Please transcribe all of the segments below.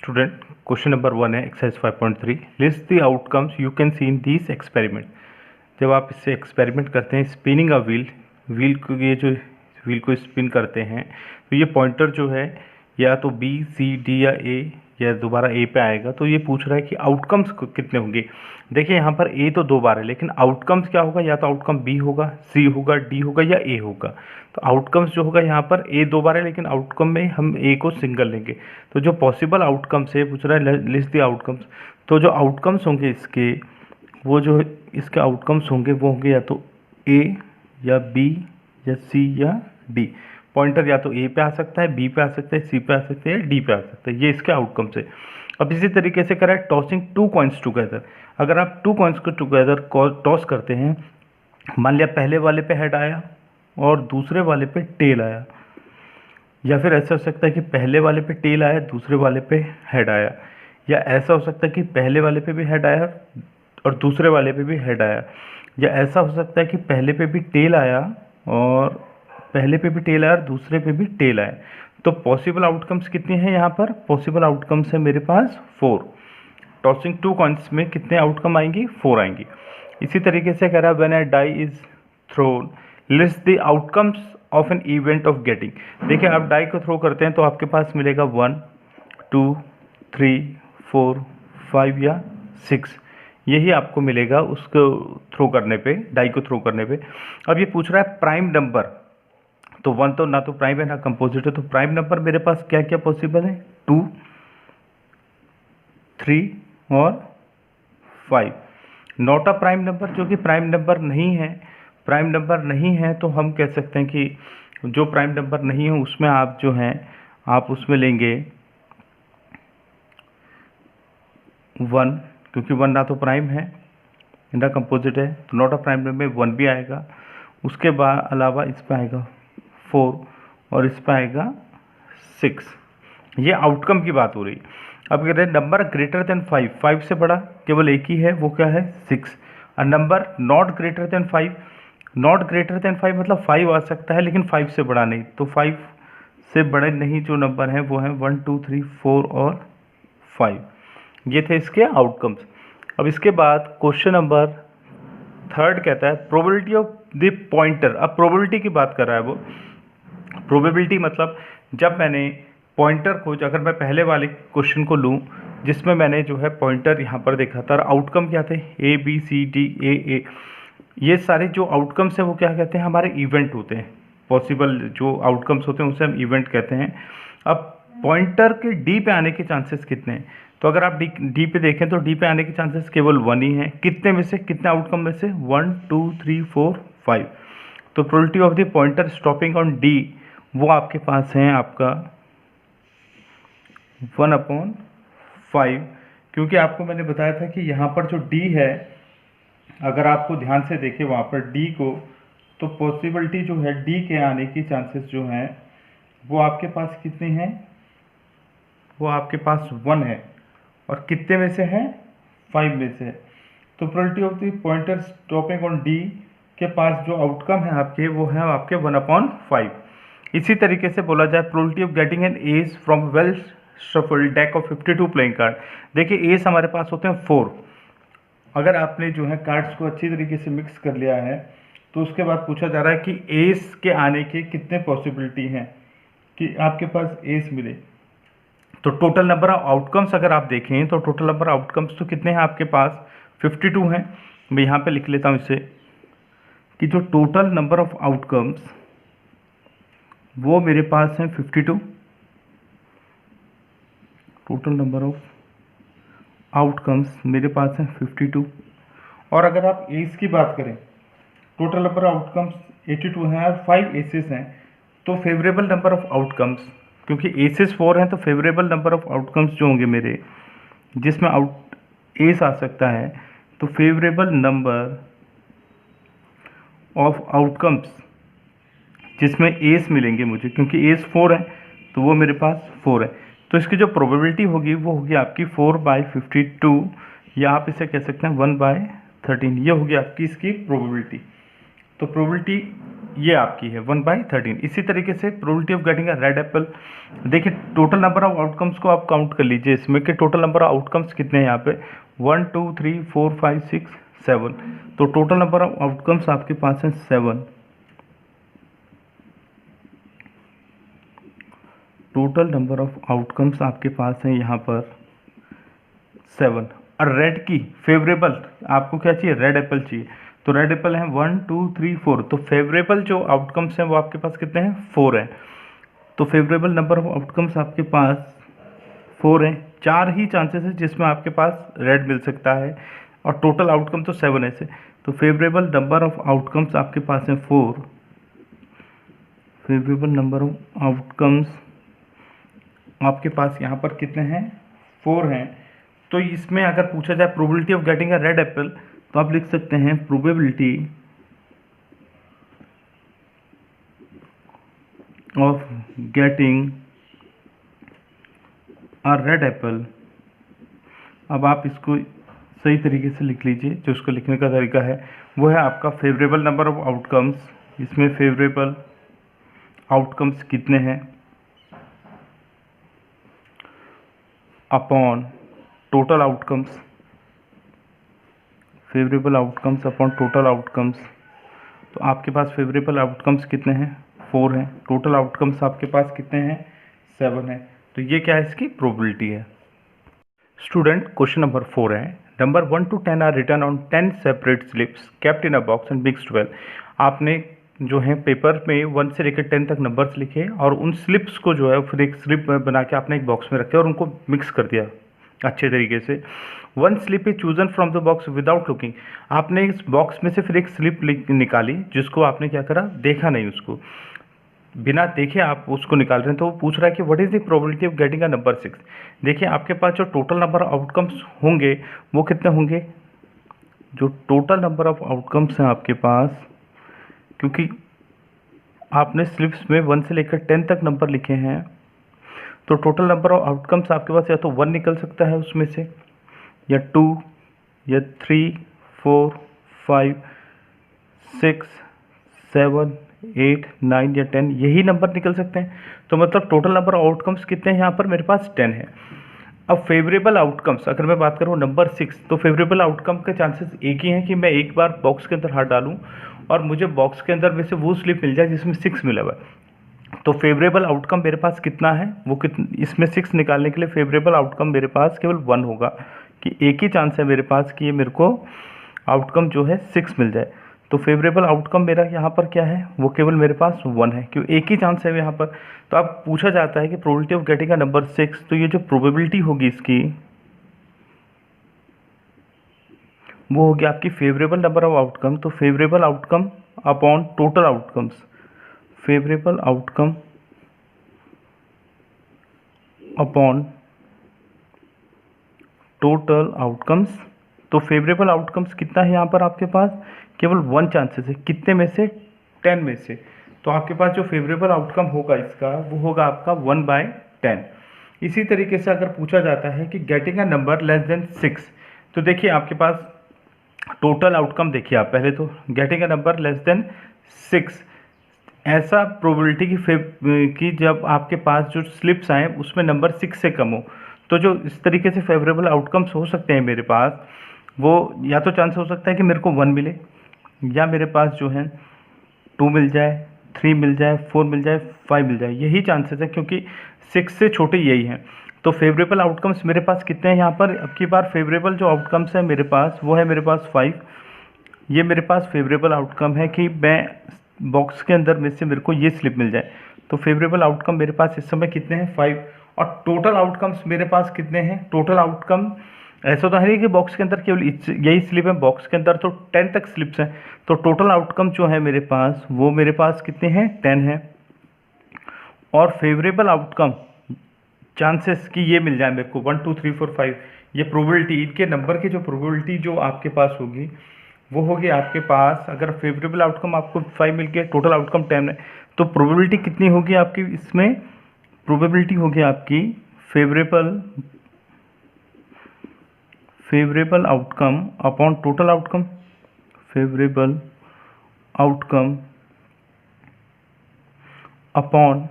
Student question number 1 है exercise 5.3 list the outcomes you can see in this experiment. जब आप इससे experiment करते हैं स्पिनिंग अ व्हील को, ये जो व्हील को स्पिन करते हैं तो ये पॉइंटर जो है या तो बी सी डी या ए या दोबारा ए पे आएगा। तो ये पूछ रहा है कि आउटकम्स कितने होंगे। देखिए यहाँ पर ए तो 2 बार है, लेकिन आउटकम्स क्या होगा, या तो आउटकम बी होगा, सी होगा, डी होगा या ए होगा। तो आउटकम्स जो होगा यहाँ पर ए 2 बार है, लेकिन आउटकम में हम ए को सिंगल लेंगे। तो जो पॉसिबल आउटकम्स है पूछ रहा है लिस्ट द आउटकम्स। तो जो आउटकम्स होंगे इसके, वो जो इसके आउटकम्स होंगे वो होंगे या तो ए या बी या सी या डी। पॉइंटर या तो ए पे आ सकता है, बी पे आ सकता है, सी पे आ सकता है या डी पे आ सकता है। ये इसके आउटकम्स है। अब इसी तरीके से करें टॉसिंग 2 कॉइन्स टुगेदर। अगर आप 2 कॉइन्स को टुगेदर टॉस करते हैं, मान लिया पहले वाले पे हेड आया और दूसरे वाले पे टेल आया, या फिर ऐसा हो सकता है कि पहले वाले पे टेल आया, दूसरे वाले पे हेड आया, या ऐसा हो सकता है कि पहले वाले पे भी हेड आया और दूसरे वाले पे भी हेड आया, या ऐसा हो सकता है कि पहले पे भी टेल आया और पहले पे भी टेल आया और दूसरे पे भी टेल आया। तो पॉसिबल आउटकम्स कितने हैं यहाँ पर? पॉसिबल आउटकम्स है मेरे पास 4। टॉसिंग 2 कॉइन्स में कितने आउटकम आएंगी? 4 आएंगी। इसी तरीके से कह रहा है when a die is thrown list the outcomes of an event of getting. देखिए आप डाई को थ्रो करते हैं तो आपके पास मिलेगा 1 2 3 4 5 या 6, यही आपको मिलेगा उसको थ्रो करने पे, डाई को थ्रो करने पे। अब ये पूछ रहा है प्राइम नंबर, तो 1 तो ना तो प्राइम है ना कंपोजिट है, तो प्राइम नंबर मेरे पास क्या क्या पॉसिबल है? 2 3 और 5। नॉट अ प्राइम नंबर, जो कि प्राइम नंबर नहीं है। प्राइम नंबर नहीं है तो हम कह सकते हैं कि जो प्राइम नंबर नहीं है उसमें आप जो हैं आप उसमें लेंगे 1, क्योंकि 1 ना तो प्राइम है ना कंपोजिट है, तो नॉट अ प्राइम नंबर में 1 भी आएगा। उसके बाद अलावा इस पर आएगा 4 और इस पर आएगा 6। ये आउटकम की बात हो रही। अब कह रहे हैं नंबर ग्रेटर देन 5, 5 से बड़ा केवल एक ही है, वो क्या है? 6। A number not greater than 5, not greater than 5 मतलब 5 आ सकता है लेकिन 5 से बड़ा नहीं। तो 5 से बड़े नहीं जो नंबर हैं वो हैं 1 2 3 4 और 5। ये थे इसके आउटकम्स। अब इसके बाद क्वेश्चन नंबर 3 कहता है प्रोबेबिलिटी ऑफ द पॉइंटर। अब प्रोबेबिलिटी की बात कर रहा है वो। प्रोबेबिलिटी मतलब जब मैंने पॉइंटर को, अगर मैं पहले वाले क्वेश्चन को लूँ जिसमें मैंने जो है पॉइंटर यहाँ पर देखा था, आउटकम क्या थे? A B C D A. ये सारे जो आउटकम्स हैं वो क्या कहते हैं? हमारे इवेंट होते हैं। पॉसिबल जो आउटकम्स होते हैं उसे हम इवेंट कहते हैं। अब पॉइंटर के डी पे आने के चांसेस कितने हैं? तो अगर आप डी पे देखें तो डी पे आने के चांसेस केवल 1 ही हैं। कितने में से, कितने आउटकम में से? 1 2 3 4 5। तो probability of the pointer stopping on D वो आपके पास है आपका 1/5, क्योंकि आपको मैंने बताया था कि यहाँ पर जो डी है, अगर आपको ध्यान से देखें वहाँ पर डी को, तो पॉसिबिलिटी जो है डी के आने की चांसेस जो हैं वो आपके पास कितने हैं? वो आपके पास 1 है। और कितने में से है? 5 में से है। तो probability of the pointer stopping on D के पास जो आउटकम है आपके वो है आपके 1/5। इसी तरीके से बोला जाए probability of getting an S from well shuffled deck of 52 playing card. देखिए एस हमारे पास होते हैं 4। अगर आपने जो है कार्ड्स को अच्छी तरीके से मिक्स कर लिया है तो उसके बाद पूछा जा रहा है कि एस के आने के कितने पॉसिबिलिटी हैं कि आपके पास एस मिले। तो टोटल नंबर ऑफ आउटकम्स अगर आप देखें तो टोटल नंबर आउटकम्स तो कितने हैं आपके पास? 52 हैं। मैं यहाँ पे लिख लेता हूँ इसे कि जो टोटल नंबर ऑफ आउटकम्स वो मेरे पास हैं 52। टोटल नंबर ऑफ आउटकम्स मेरे पास हैं 52। और अगर आप एस की बात करें, टोटल नंबर ऑफ आउटकम्स 82 हैं और 5 एसेस हैं। तो फेवरेबल नंबर ऑफ आउटकम्स, क्योंकि एसेस 4 हैं तो फेवरेबल नंबर ऑफ आउटकम्स जो होंगे मेरे, जिसमें एस आ सकता है, तो फेवरेबल नंबर ऑफ आउटकम्स जिसमें एस मिलेंगे मुझे, क्योंकि एस 4 है तो वो मेरे पास 4 है। तो इसकी जो प्रोबेबिलिटी होगी वो होगी आपकी 4/52, या आप इसे कह सकते हैं 1/13। ये होगी आपकी इसकी प्रोबेबिलिटी। तो प्रोबेबिलिटी ये आपकी है 1/13। इसी तरीके से probability of getting a red Apple, देखिए टोटल नंबर ऑफ आउटकम्स को आप काउंट कर लीजिए इसमें कि टोटल नंबर ऑफ आउटकम्स कितने हैं यहाँ पे 1 2 3 4 5 6 7। तो टोटल नंबर ऑफ आउटकम्स आपके पास है 7। टोटल नंबर ऑफ आउटकम्स आपके पास है यहाँ पर 7। और रेड की फेवरेबल आपको क्या चाहिए, रेड एप्पल चाहिए। तो रेड एप्पल है 1 2 3 4। तो फेवरेबल जो आउटकम्स हैं वो आपके पास कितने हैं, 4 हैं। तो फेवरेबल नंबर ऑफ आउटकम्स आपके पास 4 हैं। 4 ही चांसेस है जिसमें आपके पास रेड मिल सकता है, और टोटल आउटकम तो 7 ऐसे। तो फेवरेबल नंबर ऑफ आउटकम्स आपके पास है 4। फेवरेबल नंबर ऑफ आउटकम्स आपके पास यहाँ पर कितने हैं, 4 हैं। तो इसमें अगर पूछा जाए probability of getting a red Apple, तो आप लिख सकते हैं probability of getting a red Apple. अब आप इसको सही तरीके से लिख लीजिए। जो उसको लिखने का तरीका है वो है आपका फेवरेबल नंबर ऑफ आउटकम्स। इसमें फेवरेबल आउटकम्स कितने हैं upon total outcomes. Favourable outcomes upon total outcomes. तो आपके पास फेवरेबल आउटकम्स कितने हैं, 4 हैं। टोटल आउटकम्स आपके पास कितने हैं, 7 हैं। तो ये क्या है, इसकी प्रोबेबिलिटी है। स्टूडेंट क्वेश्चन नंबर 4 है, number 1 to 10 are written on 10 separate slips kept in a box and mixed well. आपने जो है पेपर में 1 से लेकर 10 तक नंबर्स लिखे और उन स्लिप्स को जो है फिर एक स्लिप बना के आपने एक बॉक्स में रखे और उनको मिक्स कर दिया अच्छे तरीके से। 1 slip is chosen from the box without looking. आपने इस बॉक्स में से फिर एक स्लिप निकाली जिसको आपने क्या करा, देखा नहीं उसको, बिना देखे आप उसको निकाल रहे हैं। तो वो पूछ रहा है कि what is the probability of getting a number 6। देखिए आपके पास जो टोटल नंबर ऑफ आउटकम्स होंगे वो कितने होंगे, जो टोटल नंबर ऑफ आउटकम्स हैं आपके पास, क्योंकि आपने स्लिप्स में 1 से लेकर 10 तक नंबर लिखे हैं, तो टोटल नंबर ऑफ आउटकम्स आपके पास या तो 1 निकल सकता है उसमें से, या 2, या 3, 4, 5, 6, 7, 8, 9 या 10, यही नंबर निकल सकते हैं। तो मतलब टोटल नंबर ऑफ आउटकम्स कितने हैं यहाँ पर, मेरे पास 10 है। अब फेवरेबल आउटकम्स अगर मैं बात करूँ नंबर 6, तो फेवरेबल आउटकम के चांसेस एक ही हैं कि मैं एक बार बॉक्स के अंदर हाथ डालूं और मुझे बॉक्स के अंदर में से वो स्लिप मिल जाए जिसमें 6 मिला हुआ है। तो फेवरेबल आउटकम मेरे पास कितना है, वो इसमें 6 निकालने के लिए फेवरेबल आउटकम मेरे पास केवल 1 होगा, कि एक ही चांस है मेरे पास कि ये मेरे को आउटकम जो है 6 मिल जाए। तो फेवरेबल आउटकम मेरा यहाँ पर क्या है, वो केवल मेरे पास 1 है, क्यों एक ही चांस है यहाँ पर। तो अब पूछा जाता है कि प्रोबेबिलिटी ऑफ गेटिंग का नंबर 6, तो ये जो प्रोबेबिलिटी होगी इसकी वो होगी आपकी फेवरेबल नंबर ऑफ आउटकम। तो favourable outcome upon total outcomes, favourable outcome upon total outcomes. तो फेवरेबल आउटकम्स कितना है यहाँ पर आपके पास, केवल 1 चांसेस है, कितने में से, 10 में से। तो आपके पास जो फेवरेबल आउटकम होगा इसका वो होगा आपका 1/10। इसी तरीके से अगर पूछा जाता है कि getting a number less than 6, तो देखिए आपके पास टोटल आउटकम देखिए आप पहले तो, getting a number less than 6, ऐसा प्रोबेबिलिटी की जब आपके पास जो स्लिप्स आए उसमें नंबर 6 से कम हो। तो जो इस तरीके से फेवरेबल आउटकम्स हो सकते हैं मेरे पास, वो या तो चांस हो सकता है कि मेरे को 1 मिले, या मेरे पास जो है 2 मिल जाए, 3 मिल जाए, 4 मिल जाए, 5 मिल जाए, यही चांसेस है क्योंकि 6 से छोटे यही हैं। तो फेवरेबल आउटकम्स मेरे पास कितने हैं यहाँ पर, अब की बार फेवरेबल जो आउटकम्स है मेरे पास वो है मेरे पास 5। ये मेरे पास फेवरेबल आउटकम है कि मैं बॉक्स के अंदर में से मेरे को ये स्लिप मिल जाए। तो फेवरेबल आउटकम मेरे पास इस समय कितने हैं, 5। और टोटल आउटकम्स मेरे पास कितने हैं, टोटल आउटकम ऐसा तो है नहीं कि बॉक्स के अंदर केवल यही स्लिप है, बॉक्स के अंदर तो 10 तक स्लिप्स हैं। तो टोटल आउटकम जो है मेरे पास वो मेरे पास कितने हैं, 10 है। और फेवरेबल आउटकम चांसेस कि ये मिल जाए मेरे को 1 2 3 4 5, ये प्रोबेबिलिटी, इनके नंबर की जो प्रोबेबिलिटी जो आपके पास होगी वो होगी आपके पास, अगर फेवरेबल आउटकम आपको 5 मिल गया, टोटल आउटकम 10 है, तो प्रोबेबिलिटी कितनी होगी आपकी इसमें, प्रोबेबिलिटी होगी आपकी favourable outcome upon total outcome, favourable outcome upon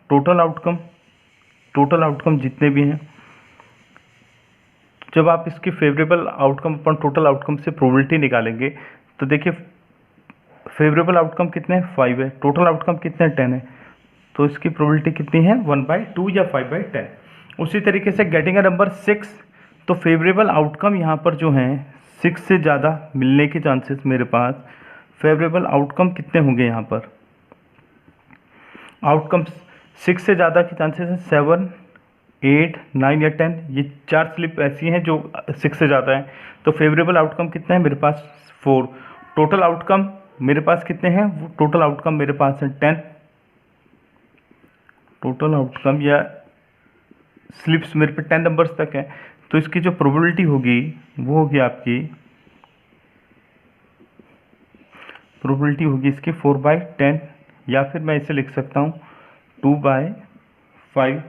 total outcome, total outcome जितने भी हैं। जब आप इसकी favourable outcome upon total outcome से प्रोबेबिलिटी निकालेंगे तो देखिए फेवरेबल आउटकम कितने हैं, 5 है, टोटल आउटकम कितने हैं, 10 है, तो इसकी प्रोबेबिलिटी कितनी है, 1/2 या 5/10। उसी तरीके से गेटिंग अ नंबर 6, तो फेवरेबल आउटकम यहाँ पर जो हैं 6 से ज़्यादा मिलने के चांसेस मेरे पास, फेवरेबल आउटकम कितने होंगे यहाँ पर, आउटकम 6 से ज़्यादा के चांसेस हैं 7, 8, 9 या 10। ये 4 स्लिप ऐसी हैं जो 6 से ज़्यादा हैं, तो फेवरेबल आउटकम कितने हैं मेरे पास, 4। टोटल आउटकम मेरे पास कितने हैं, वो टोटल आउटकम मेरे पास है 10। टोटल आउटकम या स्लिप्स मेरे पे 10 नंबर्स तक है, तो इसकी जो प्रोबेबिलिटी होगी वो होगी आपकी, प्रोबेबिलिटी होगी इसकी 4/10, या फिर मैं इसे लिख सकता हूँ 2/5।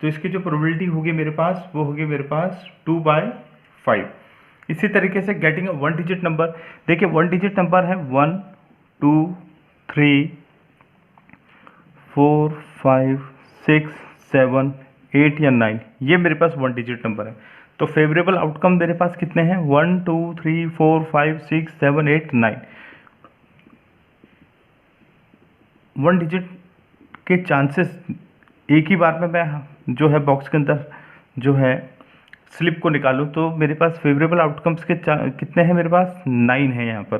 तो इसकी जो प्रोबेबिलिटी होगी मेरे पास वो होगी मेरे पास 2/5। इसी तरीके से गेटिंग अ 1 डिजिट नंबर, देखिए 1 डिजिट नंबर है 1, 2, 3, 4, 5, 6, 7, 8 या 9, ये मेरे पास 1 डिजिट नंबर है। तो फेवरेबल आउटकम मेरे पास कितने हैं, 1, 2, 3, 4, 5, 6, 7, 8, 9। 1 डिजिट के चांसेस एक ही बार में मैं जो है बॉक्स के अंदर जो है स्लिप को निकालूं, तो मेरे पास फेवरेबल आउटकम्स के कितने हैं मेरे पास, 9 है यहाँ पर।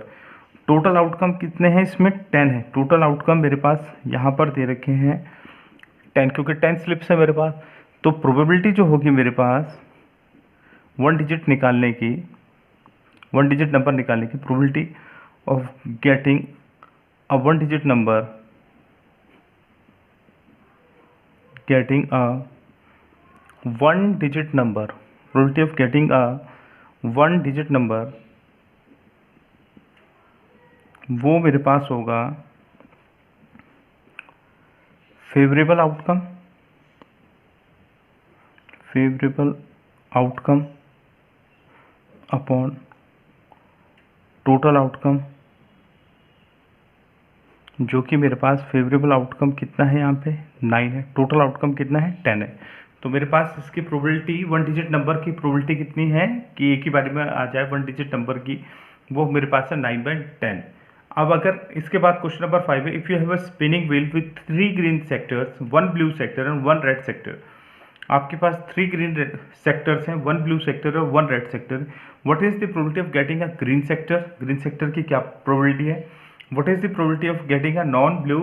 टोटल आउटकम कितने हैं इसमें, 10 है। टोटल आउटकम मेरे पास यहाँ पर दे रखे हैं 10, क्योंकि 10 स्लिप्स है मेरे पास। तो प्रोबेबिलिटी जो होगी मेरे पास 1 डिजिट निकालने की, 1 डिजिट नंबर निकालने की, probability of getting a 1 digit number, getting a 1 digit number, probability of getting a 1 digit number, वो मेरे पास होगा favourable outcome, favourable outcome upon total outcome, जो कि मेरे पास फेवरेबल आउटकम कितना है यहाँ पे, 9 है, टोटल आउटकम कितना है, 10 है। तो मेरे पास इसकी प्रोबेबिलिटी 1 डिजिट नंबर की प्रोबेबिलिटी कितनी है कि एक ही बारे में आ जाए 1 डिजिट नंबर की, वो मेरे पास है 9/10। अब अगर इसके बाद क्वेश्चन नंबर 5 है, if you have a spinning wheel with 3 green sectors, 1 blue sector and 1 red sector. आपके पास 3 ग्रीन सेक्टर्स हैं, 1 ब्लू सेक्टर और 1 red sector. What is the probability of getting a green sector, green sector की क्या probability है। What is the probability of getting a non blue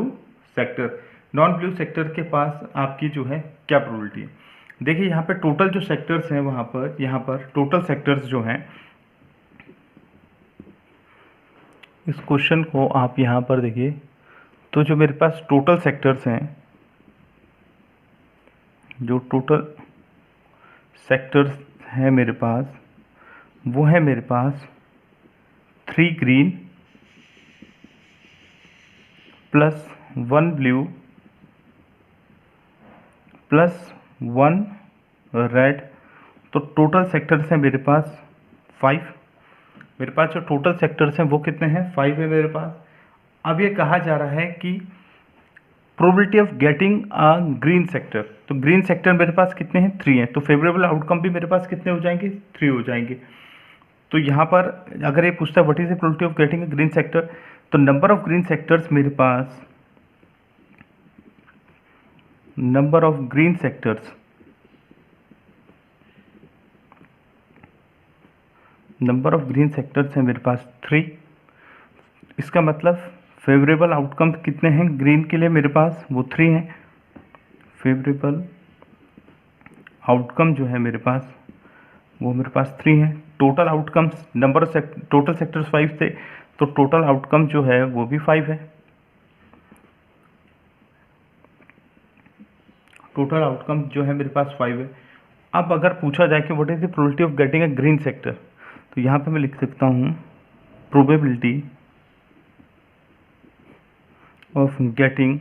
sector, non blue sector के पास आपकी जो है क्या प्रोबेबिलिटी है। देखिए यहाँ पे टोटल जो सेक्टर्स हैं वहाँ पर, यहाँ पर टोटल सेक्टर्स जो हैं, इस क्वेश्चन को आप यहाँ पर देखिए, तो जो मेरे पास टोटल सेक्टर्स हैं, जो टोटल सेक्टर्स हैं मेरे पास, वो है मेरे पास 3 green plus 1 blue plus 1 red. तो टोटल सेक्टर्स हैं मेरे पास 5। मेरे पास जो टोटल सेक्टर्स हैं वो कितने हैं, 5 है मेरे पास। अब ये कहा जा रहा है कि probability of getting a green sector, तो ग्रीन सेक्टर मेरे पास कितने हैं, 3 हैं। तो फेवरेबल आउटकम भी मेरे पास कितने हो जाएंगे, 3 हो जाएंगे। तो यहाँ पर अगर ये पूछता है what is the probability of getting a green sector, तो नंबर ऑफ ग्रीन सेक्टर्स मेरे पास, number of green sectors, number of green sectors हैं मेरे पास 3। इसका मतलब फेवरेबल आउटकम कितने हैं ग्रीन के लिए मेरे पास, वो 3 हैं। फेवरेबल आउटकम जो है मेरे पास वो मेरे पास 3 हैं। Total outcomes, number total sectors 5 थे, तो टोटल आउटकम जो है वो भी 5 है। टोटल आउटकम जो है मेरे पास 5 है। अब अगर पूछा जाए कि what is the probability of getting a green sector, तो यहाँ पे मैं लिख सकता हूँ probability of getting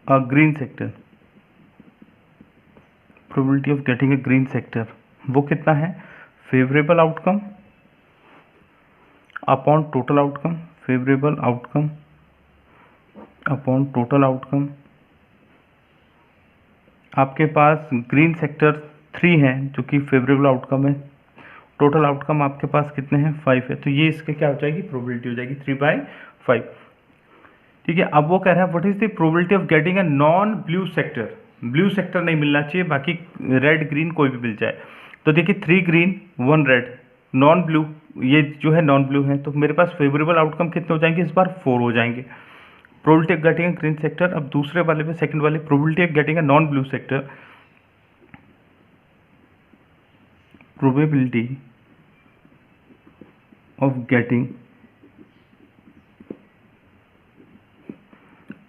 a green sector, probability of getting a green sector वो कितना है, favourable outcome upon total outcome, favourable outcome upon total outcome. आपके पास ग्रीन सेक्टर 3 है जो कि फेवरेबल आउटकम है। टोटल आउटकम आपके पास कितने हैं, 5 है, तो ये इसके क्या हो जाएगी, प्रोबेबिलिटी हो जाएगी 3/5। ठीक है, अब वो कह रहा है what is the probability of getting a non blue sector. Blue sector नहीं मिलना चाहिए, बाकी रेड ग्रीन कोई भी मिल जाए। तो देखिए 3 ग्रीन 1 रेड, नॉन ब्लू, ये जो है नॉन ब्लू है, तो मेरे पास फेवरेबल आउटकम कितने हो जाएंगे, इस बार 4 हो जाएंगे। Probability of getting a green sector, अब दूसरे वाले में सेकंड वाले probability of getting a non blue sector, probability of getting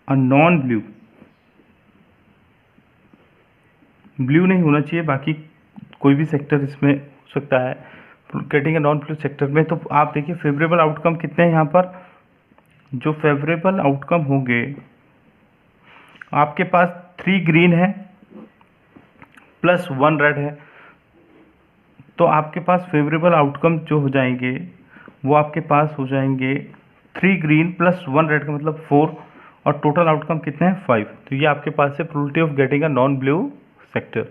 a non blue, blue नहीं होना चाहिए, बाकी कोई भी सेक्टर इसमें हो सकता है, getting a non blue sector में। तो आप देखिए फेवरेबल आउटकम कितने हैं यहाँ पर, जो फेवरेबल आउटकम होंगे आपके पास 3 ग्रीन है प्लस 1 रेड है, तो आपके पास फेवरेबल आउटकम जो हो जाएंगे वो आपके पास हो जाएंगे 3 ग्रीन प्लस 1 रेड का मतलब 4, और टोटल आउटकम कितने हैं 5। तो ये आपके पास है probability of getting a non blue sector.